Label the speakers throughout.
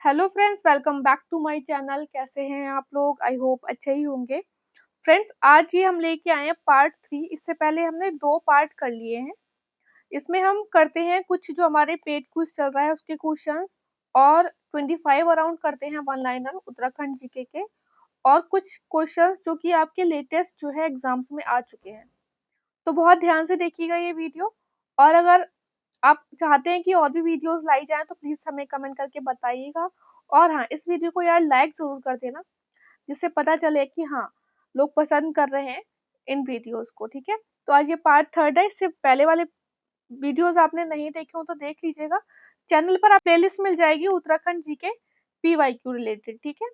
Speaker 1: Hello friends, welcome back to my channel. कैसे हैं आप लोग? आई होप अच्छे ही होंगे। फ्रेंड्स, आज ये हम लेके आए हैं पार्ट 3। इससे पहले हमने 2 पार्ट कर लिए हैं। इसमें हम करते हैं कुछ जो हमारे पेड क्विज चल रहा है उसके क्वेश्चंस, और 25 अराउंड करते हैं वन लाइनर उत्तराखंड जीके के, और कुछ क्वेश्चंस जो कि आपके लेटेस्ट जो है एग्जाम्स में आ चुके हैं। तो बहुत ध्यान से देखिएगा ये वीडियो, और अगर आप चाहते हैं कि और भी वीडियोस लाई जाएं तो प्लीज हमें कमेंट करके बताइएगा। और हाँ, इस वीडियो को यार लाइक जरूर कर देना, जिससे पता चले कि हाँ, लोग पसंद कर रहे हैं इन वीडियोस को। ठीक है, तो आज ये पार्ट 3 है। इससे पहले वाले वीडियोस आपने नहीं देखे हो तो देख लीजिएगा। चैनल पर आप प्लेलिस्ट मिल जाएगी उत्तराखंड जी के PYQ रिलेटेड। ठीक है,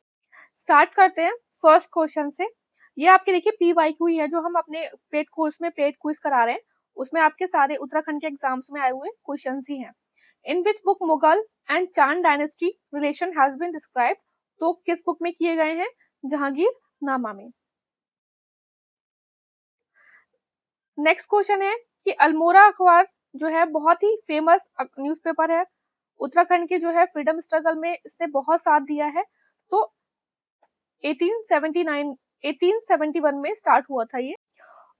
Speaker 1: स्टार्ट करते हैं फर्स्ट क्वेश्चन से। ये आपके देखिए PYQ ही है जो हम अपने पेड कोर्स में पेड क्विज करा रहे हैं, उसमें आपके सारे उत्तराखंड के एग्जाम्स में आए हुए क्वेश्चंस ही हैं। In which book Mughal and Chand dynasty relation has been described? तो किस बुक में किए गए हैं? जहांगीर नामा में। नेक्स्ट क्वेश्चन है कि अल्मोड़ा अखबार जो है बहुत ही फेमस न्यूज़पेपर है उत्तराखंड के, जो है फ्रीडम स्ट्रगल में इसने बहुत साथ दिया है। तो 1879 1871 में स्टार्ट हुआ था ये।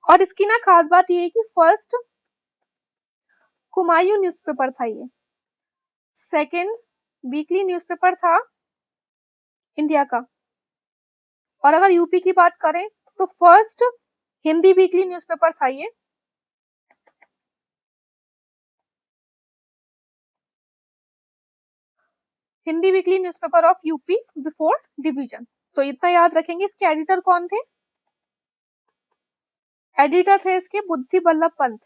Speaker 1: और इसकी ना खास बात ये है कि फर्स्ट कुमायूं न्यूज़पेपर था ये। सेकंड वीकली न्यूज़पेपर था इंडिया का। और अगर यूपी की बात करें तो फर्स्ट हिंदी वीकली न्यूज़पेपर था ये। Hindi weekly newspaper of UP before division. तो इतना याद रखेंगे। इसके एडिटर कौन थे? एडिटर थे इसके बुद्धि बल्लभ पंत।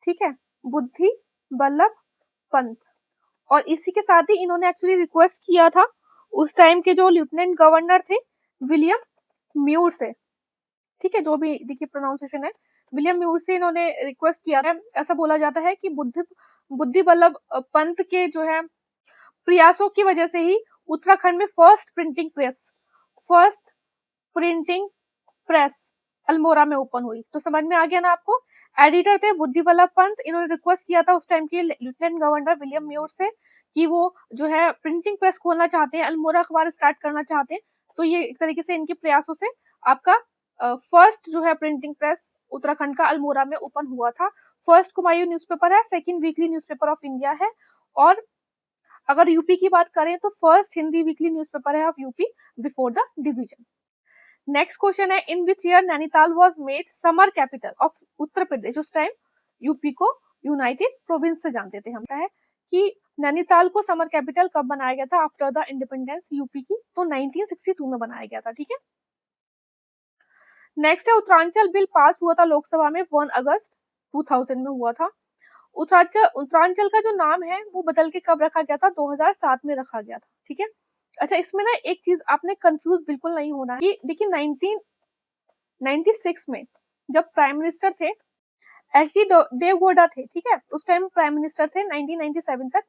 Speaker 1: ठीक है, बुद्धि बल्लभ पंत। और इसी के साथ ही इन्होंने एक्चुअली रिक्वेस्ट किया था उस टाइम के जो लेफ्टिनेंट गवर्नर थे विलियम म्यूर से। ठीक है, जो भी देखिए प्रोनाउंसिएशन है, विलियम म्यूर से इन्होंने रिक्वेस्ट किया है। ऐसा बोला जाता है कि बुद्धि बल्लभ पंत के जो है प्रयासों की वजह से ही उत्तराखंड में फर्स्ट प्रिंटिंग प्रेस अल्मोड़ा में ओपन हुई। तो समझ में आ गया ना आपको। एडिटर थे बुद्धि बल्लभ पंत। इन्होंने रिक्वेस्ट किया था उस टाइम के लेफ्टिनेंट गवर्नर विलियम म्यूर से कि वो जो है प्रिंटिंग प्रेस खोलना चाहते हैं, अल्मोड़ा अखबार स्टार्ट करना चाहते हैं। तो ये एक तरीके से इनके प्रयासों से आपका फर्स्ट जो है प्रिंटिंग प्रेस उत्तराखंड का अल्मोड़ा में ओपन हुआ था। फर्स्ट कुमायूं न्यूज़पेपर है, second weekly newspaper of India है। और अगर यूपी की बात करें तो फर्स्ट हिंदी वीकली न्यूज़पेपर है of UP before the division. Next question है in which year Nainital was made summer capital of Uttar Pradesh? उस टाइम यूपी को यूनाइटेड प्रोविंस से जानते थे हम। है कि नैनीताल को समर कैपिटल कब बनाया गया था आफ्टर द इंडिपेंडेंस यूपी की? तो 1962 में बनाया गया था। ठीक है, नेक्स्ट है उत्तरांचल बिल पास हुआ था लोकसभा में 1 अगस्त 2000 में हुआ था। उत्तरांचल का जो नाम है वो बदल के कब रखा गया था? 2007 में रखा गया था। ठीक है, अच्छा इसमें ना एक चीज आपने कंफ्यूज बिल्कुल नहीं होना है कि देखिए 1996 में जब प्राइम मिनिस्टर थे एचडी देवगौड़ा थे। ठीक है, उस टाइम प्राइम मिनिस्टर थे 1997 तक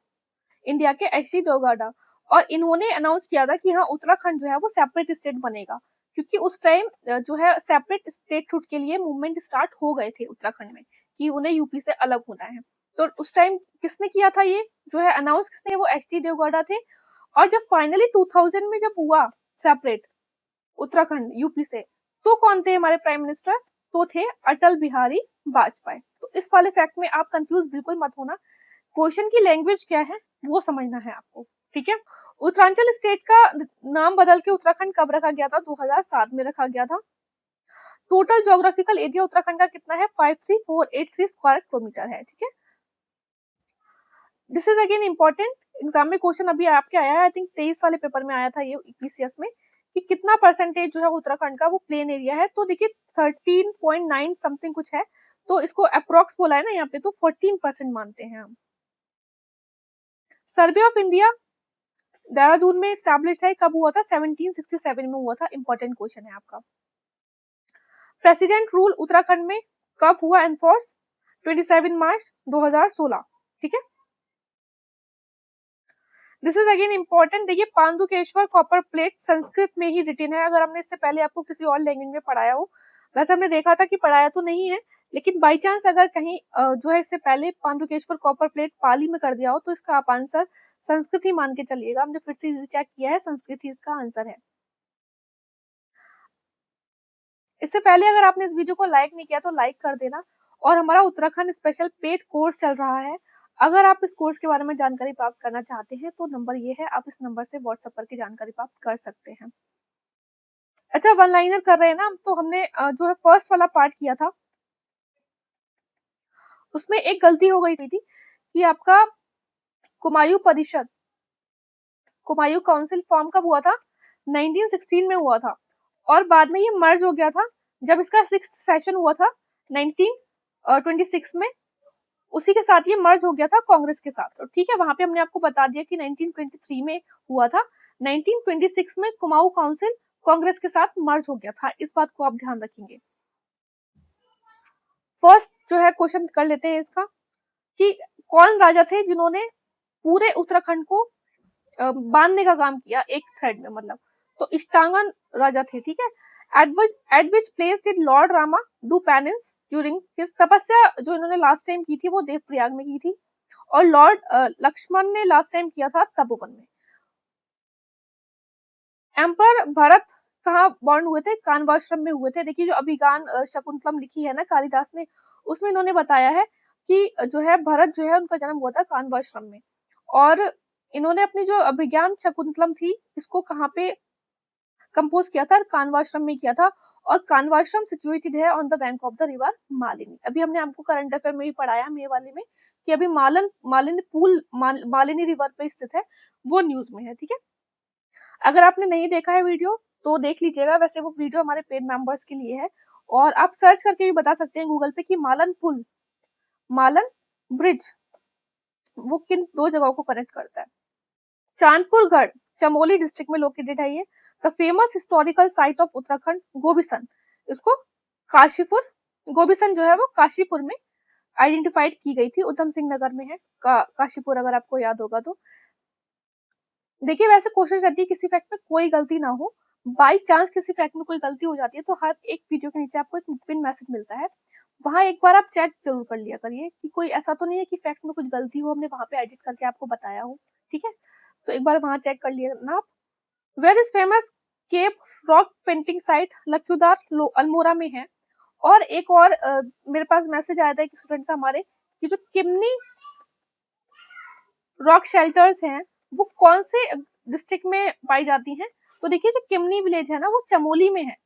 Speaker 1: इंडिया के एचडी देवगौड़ा। और इन्होंने अनाउंस किया था कि हाँ, उत्तराखंड जो है वो सेपरेट स्टेट बनेगा, क्योंकि उस टाइम जो है सेपरेट स्टेटहुड के लिए मूवमेंट स्टार्ट हो गए थे उत्तराखंड में कि उन्हें यूपी से अलग होना है। तो उस टाइम किसने किया था ये जो है अनाउंस? किसने? वो एचडी देवगौड़ा थे। और जब फाइनली 2000 में जब हुआ सेपरेट उत्तराखंड यूपी से, तो कौन थे हमारे प्राइम मिनिस्टर? तो थे अटल बिहारी वाजपेयी। तो इस वाले फैक्ट में आप कंफ्यूज बिल्कुल मत होना। क्वेश्चन की लैंग्वेज क्या है वो समझना है आपको। ठीक है, उत्तरांचल स्टेट का नाम बदल के उत्तराखंड कब रखा गया था? 2007 में रखा गया था। टोटल ज्योग्राफिकल एरिया उत्तराखंड का कितना है? 53483 स्क्वायर किलोमीटर है। ठीक है, this is again important. Exam में क्वेश्चन अभी आपके आया है, आई थिंक 23 वाले पेपर में आया था ये पीसीएस में, कि कितना परसेंटेज जो है उत्तराखंड का वो प्लेन एरिया है। तो देखिए 13.9 समथिंग कुछ है, तो इसको अप्रोक्स बोला है ना यहाँ पे, तो 14% मानते हैं हम। सर्वे ऑफ इंडिया देहरादून में स्टैब्लिश है, कब हुआ था? 1767 में हुआ था। इंपॉर्टेंट क्वेश्चन है आपका। प्रेसिडेंट रूल उत्तराखंड में कब हुआ एनफोर्स? 27 मार्च 2016। ठीक है, दिस इज अगेन इंपॉर्टेंट। देखिए पांडुकेश्वर कॉपर प्लेट संस्कृत में ही रिटन है। अगर हमने इससे पहले आपको किसी और लैंग्वेज में पढ़ाया हो, वैसे हमने देखा था कि पढ़ाया तो नहीं है, लेकिन बाई चांस अगर कहीं जो है इससे पहले पांडुकेश्वर कॉपर प्लेट पाली में कर दिया हो तो इसका आप आंसर संस्कृत ही मान के चलिएगा। हमने फिर से चेक किया है, संस्कृत ही इसका आंसर है। इससे पहले अगर आपने इस वीडियो को लाइक नहीं किया तो लाइक कर देना। और हमारा उत्तराखंड स्पेशल पेड कोर्स चल रहा है। अगर आप इस कोर्स के बारे में जानकारी प्राप्त करना चाहते हैं तो नंबर ये है, आप इस नंबर से व्हाट्सएप करके जानकारी प्राप्त कर सकते हैं। अच्छा, वन लाइनर कर रहे हैं ना, तो हमने जो है फर्स्ट वाला पार्ट किया था, उसमें एक गलती हो गई थी कि आपका कुमायूं परिषद, कुमायूं काउंसिल फॉर्म कब हुआ था? 1916 में हुआ था, और बाद में ये मर्ज हो गया था जब इसका 6th सेशन हुआ था 1926 में। उसी के साथ ये मर्ज हो गया था कांग्रेस के साथ। तो ठीक है, वहां पे हमने आपको बता दिया कि 1923 में हुआ था, 1926 में कुमाऊं काउंसिल कांग्रेस के साथ मर्ज हो गया था। इस बात को आप ध्यान रखेंगे। फर्स्ट जो है क्वेश्चन कर लेते हैं इसका, कि कौन राजा थे जिन्होंने पूरे उत्तराखंड को बांधने का काम किया एक थ्रेड में, मतलब। तो इष्टांगन राजा थे, ठीक है। Eight which place did Lord Rama do penance during his तपस्या, जो इन्होंने लास्ट टाइम की थी वो देवप्रयाग में की थी, और लॉर्ड लक्ष्मण ने लास्ट टाइम किया था तपोवन में। एम्पर भरत कहाँ बॉर्न हुए थे? कान्वाश्रम में हुए थे। देखिए, जो अभिज्ञान शकुंतलम लिखी है ना कालिदास ने, उसमें इन्होंने बताया है कि जो है भरत जो है उनका जन्म हुआ था कान्वाश्रम में। और इन्होंने अपनी जो अभिज्ञान शकुंतलम थी इसको कहाँ पे कंपोज किया था? कान्वाश्रम में किया था। और कान्वाश्रम सिचुएटेड है on the bank of the river Malini. अभी हमने आपको करंट अफेयर में भी पढ़ाया, मे वाले में, कि अभी मालिनी रिवर पे स्थित है, वो न्यूज में है, ठीक है। अगर आपने नहीं देखा है वीडियो तो देख लीजिएगा। वैसे वो वीडियो हमारे पेड मेंबर्स के लिए है, और आप सर्च करके भी बता सकते हैं गूगल पे कि मालन पुल, मालन ब्रिज, वो किन दो जगहों को कनेक्ट करता है। चांदपुर गढ़ चमोली डिस्ट्रिक्ट में लोकेटेड है ये। The famous historical site of Uttarakhand Gobisan, इसको काशीपुर, गोबिसन जो है वो काशीपुर में आइडेंटिफाइड की गई थी, उधम सिंह नगर में है काशीपुर, अगर आपको याद होगा तो। देखिए, वैसे कोशिश रहती है किसी फैक्ट में कोई गलती ना हो। बाई चांस किसी फैक्ट में कोई गलती हो जाती है तो हर एक वीडियो के नीचे आपको एक पिन मैसेज मिलता है, वहां एक बार आप चेक जरूर कर लिया करिए कि कोई ऐसा तो नहीं है कि फैक्ट में कुछ गलती हो, हमने वहां पे एडिट करके आपको बताया हो, ठीक है। तो एक बार वहां चेक कर लिया ना आप। Where is famous cave rock painting site? Lakhudiyar Almora में है। और एक और मेरे पास मैसेज आया था एक स्टूडेंट का हमारे, कि जो किमनी रॉक शेल्टर्स हैं वो कौन से डिस्ट्रिक्ट में पाई जाती हैं? तो देखिए, जो किमनी विलेज है ना वो चमोली में है।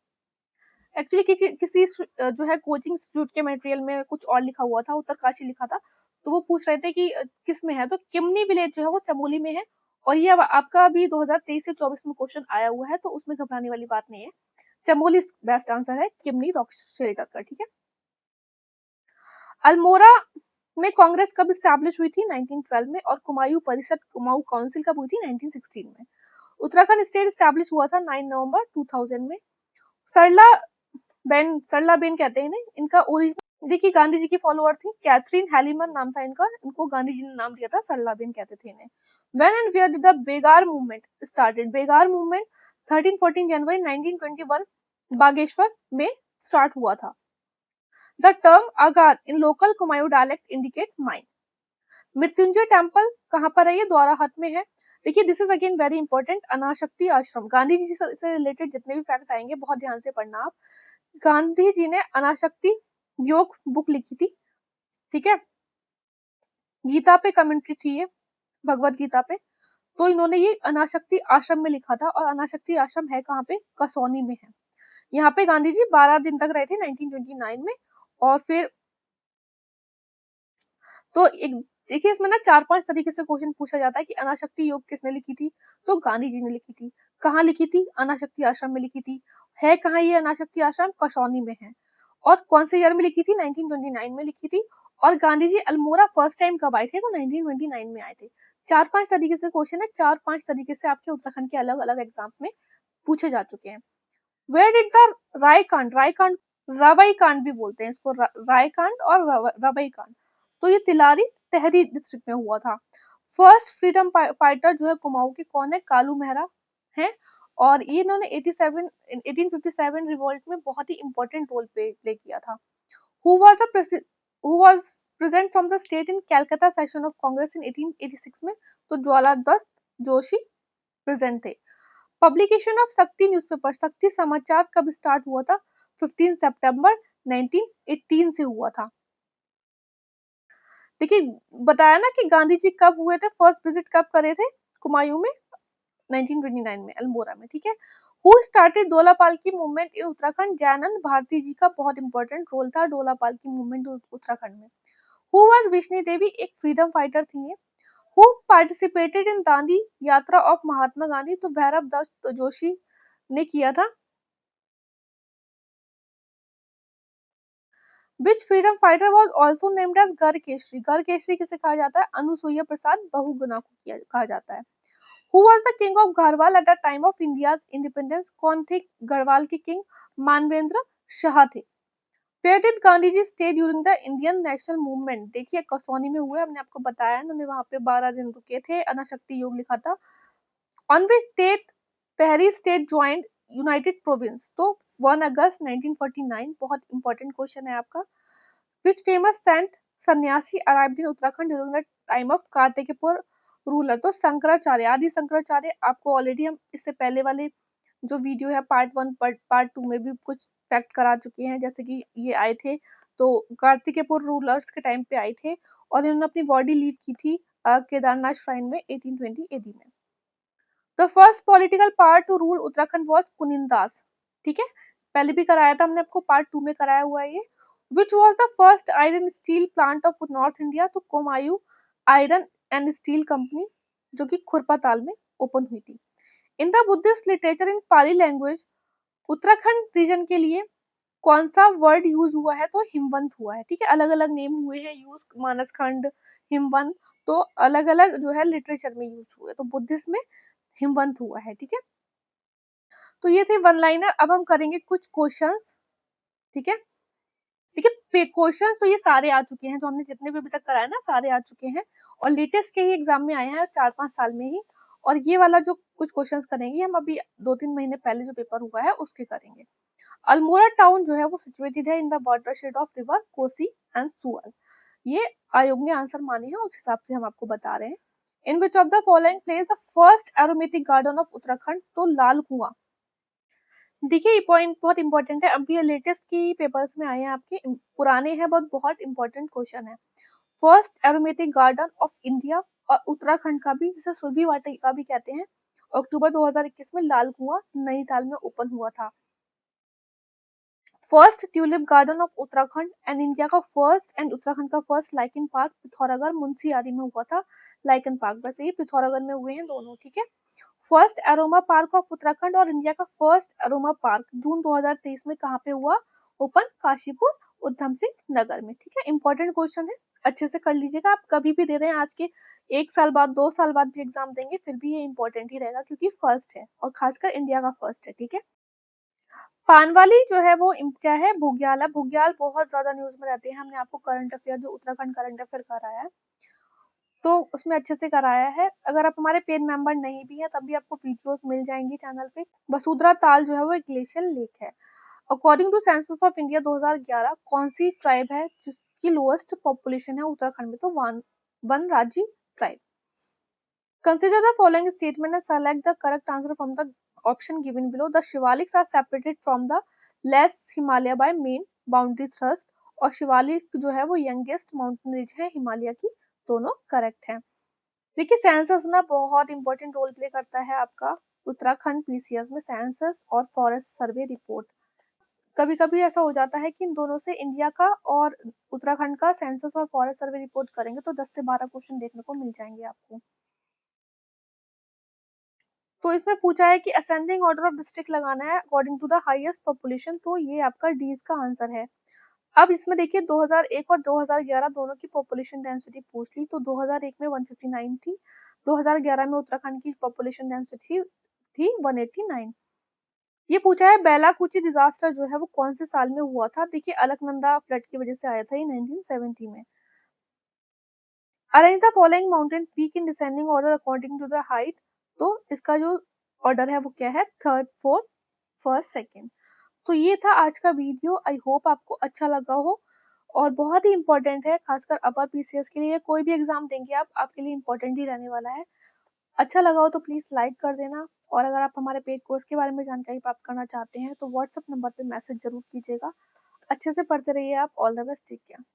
Speaker 1: एक्चुअली किसी जो है कोचिंग इंस्टीट्यूट के मटेरियल में कुछ और लिखा हुआ था, उत्तरकाशी लिखा था, तो वो पूछ रहे थे कि किस में है, तो किमनी विलेज जो है वो चमोली में है। और ये आपका अभी 2023 से 24 में क्वेश्चन आया हुआ है, तो उसमें घबराने वाली बात नहीं है। चमोली बेस्ट आंसर है किमनी रॉक शेल्टर का, ठीक है। अल्मोड़ा में कांग्रेस कब स्टैब्लिश हुई थी? 1912 में। और कुमायूं परिषद, कुमाऊं काउंसिल कब हुई थी? 1916 में। उत्तराखंड स्टेट स्टैब्लिश हुआ था 9 नवंबर 2000 में। सरला सरला बेन कहते हैं इन्हें, इनका ओरिजिनल, देखिए गांधी जी की फॉलोअर थी, कैथरीन हैलीमन नाम था इनका, इनको गांधी जी ने नाम दिया था, सरला बेन कहते थे इन्हें। When and where did the Begar movement started? Begar movement 13-14 जनवरी 1921 बागेश्वर में स्टार्ट हुआ था। The term agar in local Kumaon dialect indicate mine. Mrityunjay temple कहाँ पर है? ये द्वाराहत में है। देखिए, this is again very important, Anasakti Ashram, Gandhi जी से रिलेटेड जितने भी फैक्ट आएंगे बहुत ध्यान से पढ़ना आप। गांधी जी ने अनाशक्ति योग बुक लिखी थी, ठीक है। गीता पे कमेंट्री थी ये, भगवत गीता पे। तो इन्होंने ये अनाशक्ति आश्रम में लिखा था, और अनाशक्ति आश्रम है कहाँ पे? कसौनी में है। यहाँ पे गांधी जी 12 दिन तक रहे थे 1929 में। और फिर तो एक देखिए, इसमें ना 4-5 तरीके से क्वेश्चन पूछा जाता है कि अनाशक्ति योग किसने लिखी थी? तो गांधी जी ने लिखी थी। कहाँ लिखी थी? अनाशक्ति आश्रम में लिखी थी। है कहाँ ये अनाशक्ति आश्रम? कसौनी में है। और कौन से ईयर में लिखी थी? 1929 में लिखी थी। और गांधी जी अल्मोड़ा फर्स्ट टाइम कब आए थे? तो 1929 में आए थे। 4-5 तरीके से क्वेश्चन है, 4-5 तरीके से आपके उत्तराखंड के अलग अलग एग्जाम्स में पूछे जा चुके हैं। वेयर डिड द रायकांड, रायकांड रवई कांड भी बोलते हैं इसको, रायकांड और रवई कांड, तो ये तिलारी तहरी डिस्ट्रिक्ट में हुआ था। फर्स्ट फ्रीडम फाइटर जो है कुमाऊं के कौन है? कालू मेहरा है। और ये इन्होंने 1857 रिवॉल्ट में बहुत ही इंपॉर्टेंट रोल प्ले किया था। Who was the who was present from the state in Calcutta session of Congress in 1886 में? तो ज्वाला दत्त जोशी प्रेजेंट थे। पब्लिकेशन ऑफ शक्ति न्यूज़पेपर, शक्ति समाचार कब स्टार्ट हुआ था? 15 सितंबर 1918 से हुआ था। देखिए बताया ना कि गांधी जी कब हुए थे, फर्स्ट विजिट कब करे थे कुमायूं में? 1929 में अल्मोड़ा में, ठीक है। हु स्टार्टेड डोला पालकी मूवमेंट इन उत्तराखंड? जयानंद भारती जी का बहुत इंपॉर्टेंट रोल था डोला पालकी मूवमेंट उत्तराखंड में। हु वाज विष्णु देवी? एक फ्रीडम फाइटर थी ये। हु पार्टिसिपेटेड इन दांडी यात्रा ऑफ महात्मा गांधी? तो भैरव दत्त जोशी ने किया था। Which freedom fighter was also named as Garh Kesari किसे कहा जाता है? अनुसुईया प्रसाद बहुगुणा को कहा जाता है। Who was the king of Garhwal at the time of India's independence? कौन थे गढ़वाल के किंग? मानवेंद्र शाह थे। Where did Gandhi ji stay during the Indian national movement? देखिए कसौनी में हुए, हमने आपको बताया, उन्होंने वहां पे 12 दिन रुके थे, अनाशक्ति योग लिखा था। On which date Tehri state joined United province? तो 1 अगस्त 1949। बहुत इंपॉर्टेंट क्वेश्चन है आपका। Which famous saint सन्यासी arrived in Uttarakhand during the time of Kartikeyapur ruler? तो शंकराचार्य, आदि शंकराचार्य। आपको ऑलरेडी हम इससे पहले वाले जो वीडियो है पार्ट 1 पार्ट 2 में भी कुछ फैक्ट करा चुके हैं, जैसे कि ये आए थे तो कार्तिकेयपुर रूलर्स के टाइम पे आए थे और इन्होंने अपनी बॉडी लीव की थी केदारनाथ श्राइन में 1820 एडी में। The first political power to rule Uttarakhand was Kunindas, ठीक है, पहले भी कराया था हमने आपको, पार्ट 2 में कराया हुआ है ये। Which was the first iron steel plant of north India? तो Kumaon iron and steel company जो कि खुरपाताल में ओपन हुई थी। In the Buddhist literature in Pali language Uttarakhand region के लिए कौन सा वर्ड यूज हुआ है? तो हिमवंत हुआ है, ठीक है, अलग अलग नेम हुए हैं यूज, मानसखंड, हिमवंत, तो अलग अलग जो है लिटरेचर में यूज हुए, तो बुद्धिस्ट में हिमवंत हुआ है, ठीक है। तो ये थे वन लाइनर। अब हम करेंगे कुछ क्वेश्चंस, ठीक है। देखिए क्वेश्चंस तो ये सारे आ चुके हैं, जो हमने जितने भी अभी तक कराए ना सारे आ चुके हैं और लेटेस्ट के ही एग्जाम में आए हैं 4-5 साल में ही। और ये वाला जो कुछ क्वेश्चंस करेंगे हम अभी 2-3 महीने पहले जो पेपर हुआ है उसके करेंगे। अल्मोड़ा टाउन जो है वो सिचुएटेड है in the watershed of river Kosi and Suyal. ये आयोग ने आंसर माने हैं, उस हिसाब से हम आपको बता रहे हैं। In which of the following place the first aromatic garden of Uttarakhand? तो लाल कुआं। देखिए ये पॉइंट बहुत इंपॉर्टेंट है, अभी ये लेटेस्ट की पेपर्स में आए हैं आपके, पुराने हैं बहुत, बहुत इंपॉर्टेंट क्वेश्चन है। First aromatic garden of India और उत्तराखंड का भी, जिसे सुरभि वाटिका भी कहते हैं, अक्टूबर 2021 में लाल कुआं नैनीताल में ओपन हुआ था। First tulip garden of Uttarakhand and India का फर्स्ट एंड उत्तराखंड का first lichen park Pithoragarh Munsiyari में हुआ था। लाइकन पार्क, वैसे ये पिथौरागढ़ में हुए हैं दोनों, ठीक है। First aroma park of Uttarakhand और इंडिया का फर्स्ट एरोमा पार्क जून 2023 में कहाँ पे हुआ? ओपन काशीपुर उधम सिंह नगर में, ठीक है। इंपॉर्टेंट क्वेश्चन है, अच्छे से कर लीजिएगा। आप कभी भी दे रहे हैं, आज के 1 साल बाद 2 साल बाद भी एग्जाम देंगे फिर भी ये इंपॉर्टेंट ही रहेगा, क्योंकि फर्स्ट है और खासकर इंडिया का फर्स्ट है, ठीक है। पानवाली जो है वो क्या है? बुग्याल है। बुग्याल बहुत ज्यादा न्यूज में रहते हैं, हमने आपको करंट अफेयर जो उत्तराखंड करंट अफेयर कराया है तो उसमें अच्छे से कराया है। अगर आप हमारे पेड मेंबर नहीं भी हैं तब भी आपको वीडियोस मिल जाएंगी चैनल पे। वसुंधरा ताल जो है वो एक ग्लेशियर लेक है। According to census of India 2011 कौन सी ट्राइब है जिसकी लोएस्ट पॉपुलेशन है उत्तराखंड में? तो वनराजी tribe. Consider the following statement and select the correct answer from the option given below. The Shivaliks are separated from the less Himalaya by main boundary thrust और शिवालिक जो है वो यंगेस्ट माउंटेन रिज है हिमालय की, दोनों करेक्ट है। देखिए census ना बहुत इंपॉर्टेंट रोल प्ले करता है आपका उत्तराखंड पीसीएस में, सेंसस और फॉरेस्ट सर्वे रिपोर्ट। कभी कभी ऐसा हो जाता है कि इन दोनों से, इंडिया का और उत्तराखंड का सेंसस और फॉरेस्ट सर्वे रिपोर्ट करेंगे तो 10 से 12 क्वेश्चन देखने को मिल जाएंगे आपको। तो इसमें पूछा है कि असेंडिंग ऑर्डर ऑफ डिस्ट्रिक्ट लगाना है according to the highest population, तो ये आपका डी का आंसर है। अब इसमें देखिए 2001 और 2011 दोनों की पॉपुलेशन डेंसिटी पूछ ली, तो 2001 में 159 थी, 2011 में उत्तराखंड की पॉपुलेशन डेंसिटी थी 189। ये पूछा है बेलाकुची डिजास्टर जो है वो कौन से साल में हुआ था? देखिए अलकनंदा फ्लड की वजह से आया था ये 1970 में। Arrange the following mountain peak in descending order according to the height, तो इसका जो ऑर्डर है वो क्या है? Third, fourth, first, second. तो ये था आज का वीडियो, आई होप आपको अच्छा लगा हो। और बहुत ही इम्पोर्टेंट है, खासकर अपर पीसीएस के लिए। कोई भी एग्जाम देंगे आप, आपके लिए इम्पोर्टेंट ही रहने वाला है। अच्छा लगा हो तो प्लीज लाइक कर देना, और अगर आप हमारे पेड कोर्स के बारे में जानकारी प्राप्त करना चाहते हैं तो व्हाट्सएप नंबर पे मैसेज जरूर कीजिएगा। अच्छे से पढ़ते रहिए आप। All the best. Take care.